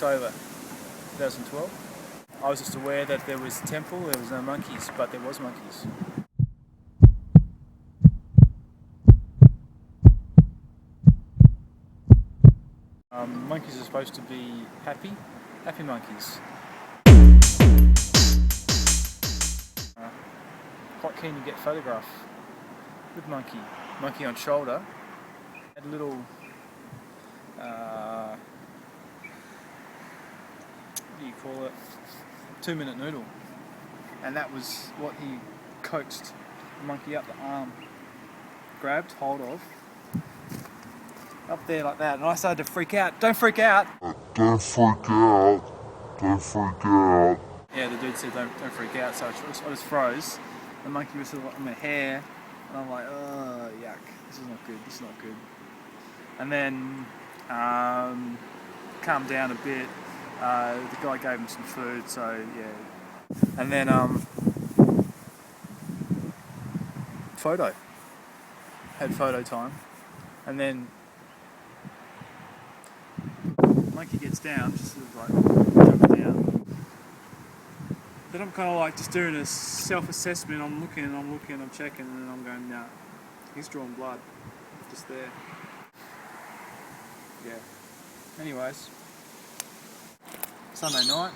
October 2012. I was just aware that there was a temple, there was no monkeys, but there was monkeys. Monkeys are supposed to be happy monkeys. Quite keen to get photographed with monkey on shoulder. Had a little, what do you call it, 2-minute noodle, and that was what he coaxed the monkey up the arm, grabbed hold of, up there like that, and I started to freak out. Don't freak out! Don't freak out. Don't freak out. Yeah, the dude said don't freak out, so I just froze. The monkey was sort of on my hair, and I'm like, oh, yuck, this is not good, this is not good. And then, calmed down a bit, the guy gave him some food, so yeah. And then, had photo time, and then monkey gets down, just sort of like jumps down. Then I'm kind of like just doing a self-assessment. I'm looking, I'm checking, and then I'm going, nah, he's drawn blood, just there. Yeah. Anyways, Sunday night,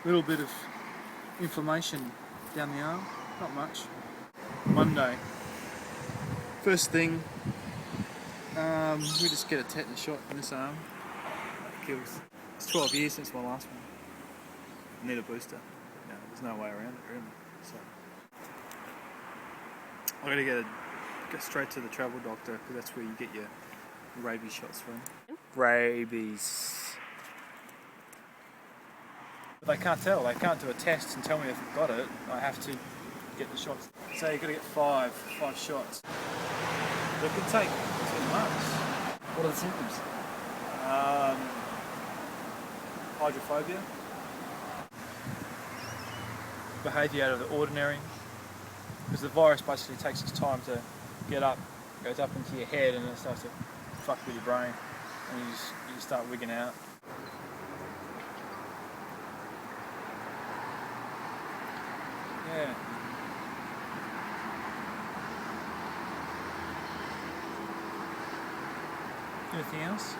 little bit of inflammation down the arm, not much. Monday, first thing, we just get a tetanus shot in this arm. That kills. It's 12 years since my last one. Need a booster. No, there's no way around it, really. So I gotta go straight to the travel doctor, because that's where you get your rabies shots from. Rabies. But they can't tell. They can't do a test and tell me if I've got it. I have to get the shots. So you've got to get five shots. But it could take 2 months. What are the symptoms? Hydrophobia. Behaviour out of the ordinary. Because the virus basically takes its time to get up, goes up into your head, and it starts to fuck with your brain. And you start wigging out. Yeah. Anything else?